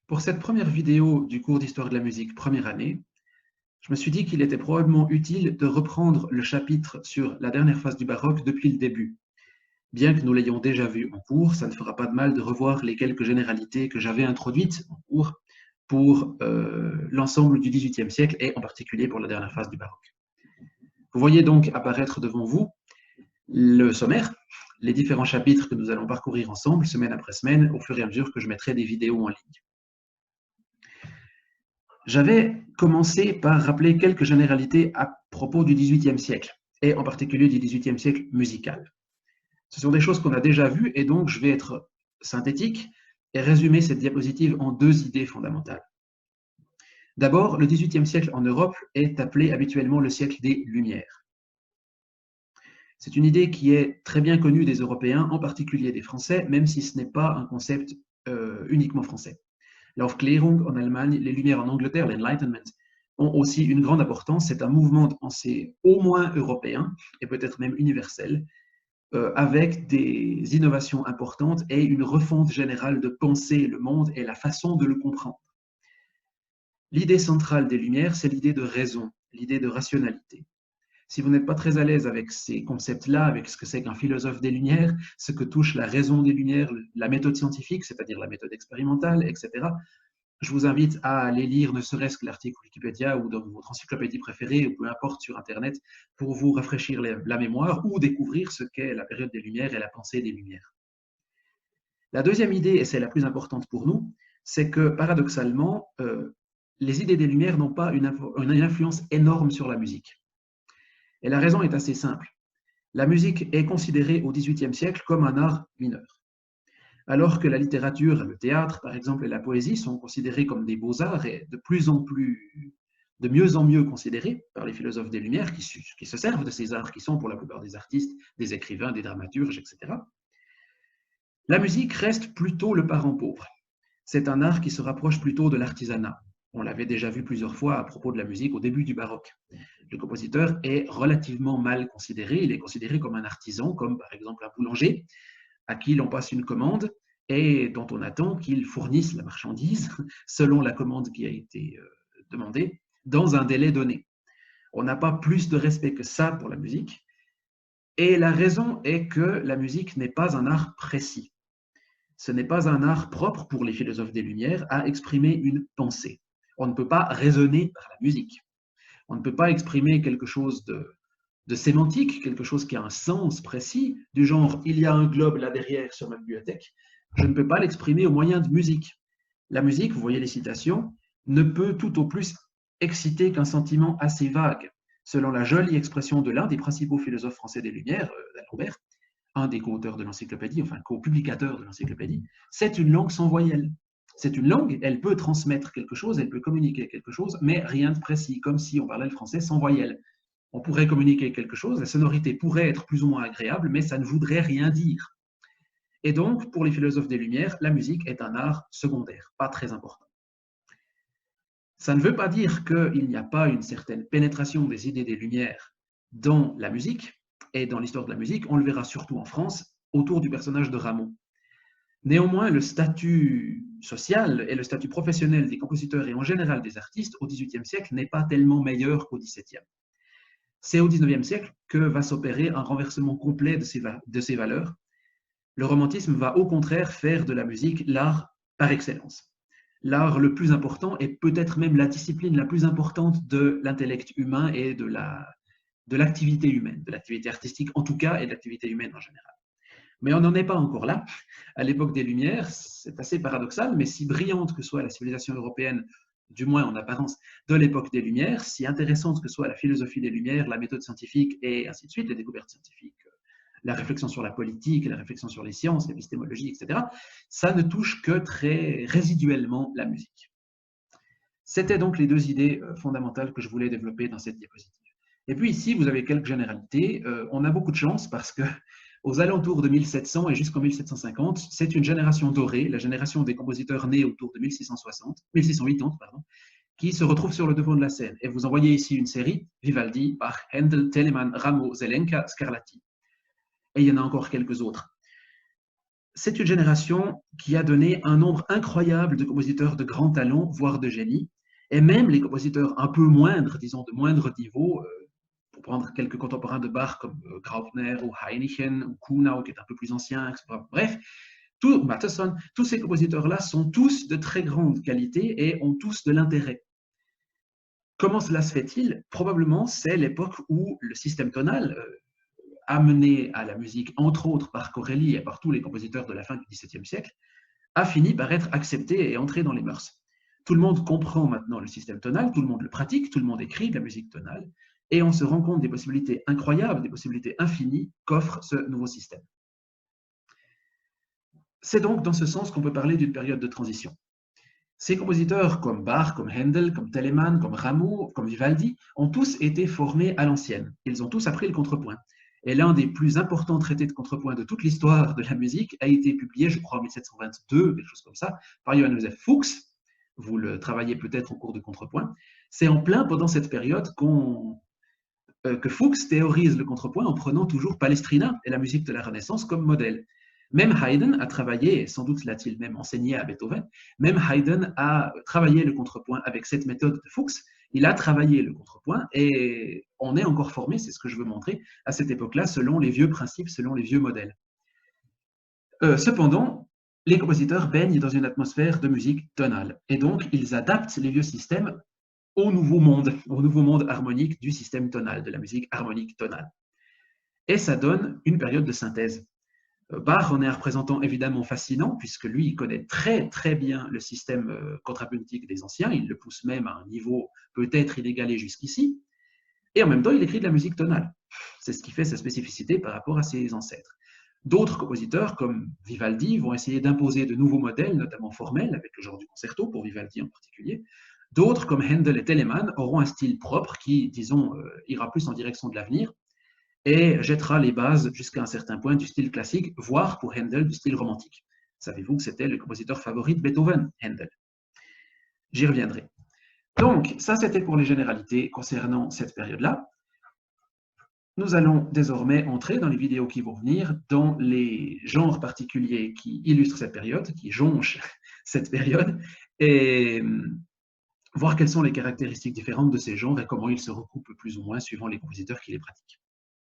Pour cette première vidéo du cours d'histoire de la musique première année, je me suis dit qu'il était probablement utile de reprendre le chapitre sur la dernière phase du baroque depuis le début. Bien que nous l'ayons déjà vu en cours, ça ne fera pas de mal de revoir les quelques généralités que j'avais introduites en cours pour l'ensemble du XVIIIe siècle et en particulier pour la dernière phase du baroque. Vous voyez donc apparaître devant vous le sommaire, les différents chapitres que nous allons parcourir ensemble, semaine après semaine, au fur et à mesure que je mettrai des vidéos en ligne. J'avais commencé par rappeler quelques généralités à propos du XVIIIe siècle, et en particulier du XVIIIe siècle musical. Ce sont des choses qu'on a déjà vues, et donc je vais être synthétique et résumer cette diapositive en deux idées fondamentales. D'abord, le XVIIIe siècle en Europe est appelé habituellement le siècle des Lumières. C'est une idée qui est très bien connue des Européens, en particulier des Français, même si ce n'est pas un concept uniquement français. L'Aufklärung en Allemagne, les Lumières en Angleterre, l'Enlightenment, ont aussi une grande importance. C'est un mouvement de pensée au moins européen, et peut-être même universel, avec des innovations importantes et une refonte générale de penser le monde et la façon de le comprendre. L'idée centrale des Lumières, c'est l'idée de raison, l'idée de rationalité. Si vous n'êtes pas très à l'aise avec ces concepts-là, avec ce que c'est qu'un philosophe des Lumières, ce que touche la raison des Lumières, la méthode scientifique, c'est-à-dire la méthode expérimentale, etc., je vous invite à aller lire ne serait-ce que l'article Wikipédia ou dans votre encyclopédie préférée, ou peu importe sur Internet, pour vous rafraîchir la mémoire ou découvrir ce qu'est la période des Lumières et la pensée des Lumières. La deuxième idée, et c'est la plus importante pour nous, c'est que paradoxalement, les idées des Lumières n'ont pas une influence énorme sur la musique. Et la raison est assez simple. La musique est considérée au XVIIIe siècle comme un art mineur. Alors que la littérature, le théâtre, par exemple, et la poésie sont considérés comme des beaux-arts et de mieux en mieux considérés par les philosophes des Lumières qui se servent de ces arts, qui sont pour la plupart des artistes, des écrivains, des dramaturges, etc. La musique reste plutôt le parent pauvre. C'est un art qui se rapproche plutôt de l'artisanat. On l'avait déjà vu plusieurs fois à propos de la musique au début du baroque. Le compositeur est relativement mal considéré. Il est considéré comme un artisan, comme par exemple un boulanger, à qui l'on passe une commande et dont on attend qu'il fournisse la marchandise selon la commande qui a été demandée dans un délai donné. On n'a pas plus de respect que ça pour la musique. Et la raison est que la musique n'est pas un art précis. Ce n'est pas un art propre pour les philosophes des Lumières à exprimer une pensée. On ne peut pas raisonner par la musique. On ne peut pas exprimer quelque chose de sémantique, quelque chose qui a un sens précis, du genre « il y a un globe là derrière sur ma bibliothèque », je ne peux pas l'exprimer au moyen de musique. La musique, vous voyez les citations, ne peut tout au plus exciter qu'un sentiment assez vague. Selon la jolie expression de l'un des principaux philosophes français des Lumières, d'Alembert, un des co-auteurs de l'encyclopédie, enfin co-publicateur de l'encyclopédie, c'est une langue sans voyelles. C'est une langue, elle peut transmettre quelque chose, elle peut communiquer quelque chose, mais rien de précis, comme si on parlait le français sans voyelles. On pourrait communiquer quelque chose, la sonorité pourrait être plus ou moins agréable, mais ça ne voudrait rien dire. Et donc, pour les philosophes des Lumières, la musique est un art secondaire, pas très important. Ça ne veut pas dire qu'il n'y a pas une certaine pénétration des idées des Lumières dans la musique, et dans l'histoire de la musique, on le verra surtout en France, autour du personnage de Rameau. Néanmoins, le statut social et le statut professionnel des compositeurs et en général des artistes au XVIIIe siècle n'est pas tellement meilleur qu'au XVIIe. C'est au XIXe siècle que va s'opérer un renversement complet de ces valeurs. Le romantisme va au contraire faire de la musique l'art par excellence. L'art le plus important et peut-être même la discipline la plus importante de l'intellect humain et de l'activité humaine, de l'activité artistique en tout cas et de l'activité humaine en général. Mais on n'en est pas encore là. À l'époque des Lumières, c'est assez paradoxal, mais si brillante que soit la civilisation européenne, du moins en apparence, de l'époque des Lumières, si intéressante que soit la philosophie des Lumières, la méthode scientifique et ainsi de suite, les découvertes scientifiques, la réflexion sur la politique, la réflexion sur les sciences, l'épistémologie, etc., ça ne touche que très résiduellement la musique. C'était donc les deux idées fondamentales que je voulais développer dans cette diapositive. Et puis ici, vous avez quelques généralités. On a beaucoup de chance parce que aux alentours de 1700 et jusqu'en 1750, c'est une génération dorée, la génération des compositeurs nés autour de 1680, qui se retrouve sur le devant de la scène. Et vous en voyez ici une série, Vivaldi, Bach, Handel, Telemann, Rameau, Zelenka, Scarlatti. Et il y en a encore quelques autres. c'est une génération qui a donné un nombre incroyable de compositeurs de grand talent, voire de génie, et même les compositeurs un peu moindres, disons de moindre niveau, pour prendre quelques contemporains de Bach comme Graupner ou Heinichen ou Kuhnau, qui est un peu plus ancien, etc. Bref, Mattheson, tous ces compositeurs-là sont tous de très grande qualité et ont tous de l'intérêt. Comment cela se fait-il? Probablement, c'est l'époque où le système tonal, amené à la musique, entre autres par Corelli et par tous les compositeurs de la fin du XVIIe siècle, a fini par être accepté et entré dans les mœurs. Tout le monde comprend maintenant le système tonal, tout le monde le pratique, tout le monde écrit de la musique tonale, et on se rend compte des possibilités incroyables, des possibilités infinies qu'offre ce nouveau système. C'est donc dans ce sens qu'on peut parler d'une période de transition. Ces compositeurs comme Bach, comme Handel, comme Telemann, comme Rameau, comme Vivaldi, ont tous été formés à l'ancienne. Ils ont tous appris le contrepoint. Et l'un des plus importants traités de contrepoint de toute l'histoire de la musique a été publié, je crois, en 1722, quelque chose comme ça, par Johann Joseph Fuchs. Vous le travaillez peut-être en cours de contrepoint. C'est en plein pendant cette période que Fuchs théorise le contrepoint en prenant toujours Palestrina et la musique de la Renaissance comme modèle. Même Haydn a travaillé, et sans doute l'a-t-il même enseigné à Beethoven, même Haydn a travaillé le contrepoint avec cette méthode de Fuchs. Il a travaillé le contrepoint et on est encore formé, c'est ce que je veux montrer, à cette époque-là, selon les vieux principes, selon les vieux modèles. Cependant, les compositeurs baignent dans une atmosphère de musique tonale et donc ils adaptent les vieux systèmes au nouveau monde harmonique du système tonal, de la musique harmonique tonale. Et ça donne une période de synthèse. Bach en est un représentant évidemment fascinant, puisque lui, il connaît très très bien le système contrapuntique des anciens, il le pousse même à un niveau peut-être inégalé jusqu'ici, et en même temps, il écrit de la musique tonale. C'est ce qui fait sa spécificité par rapport à ses ancêtres. D'autres compositeurs, comme Vivaldi, vont essayer d'imposer de nouveaux modèles, notamment formels, avec le genre du concerto, pour Vivaldi en particulier. D'autres, comme Handel et Telemann, auront un style propre qui, disons, ira plus en direction de l'avenir, et jettera les bases jusqu'à un certain point du style classique, voire pour Handel du style romantique. Savez-vous que c'était le compositeur favori de Beethoven, Handel? J'y reviendrai. Donc, ça c'était pour les généralités concernant cette période-là. Nous allons désormais entrer dans les vidéos qui vont venir, dans les genres particuliers qui illustrent cette période, qui jonchent cette période, et voir quelles sont les caractéristiques différentes de ces genres et comment ils se recoupent plus ou moins suivant les compositeurs qui les pratiquent.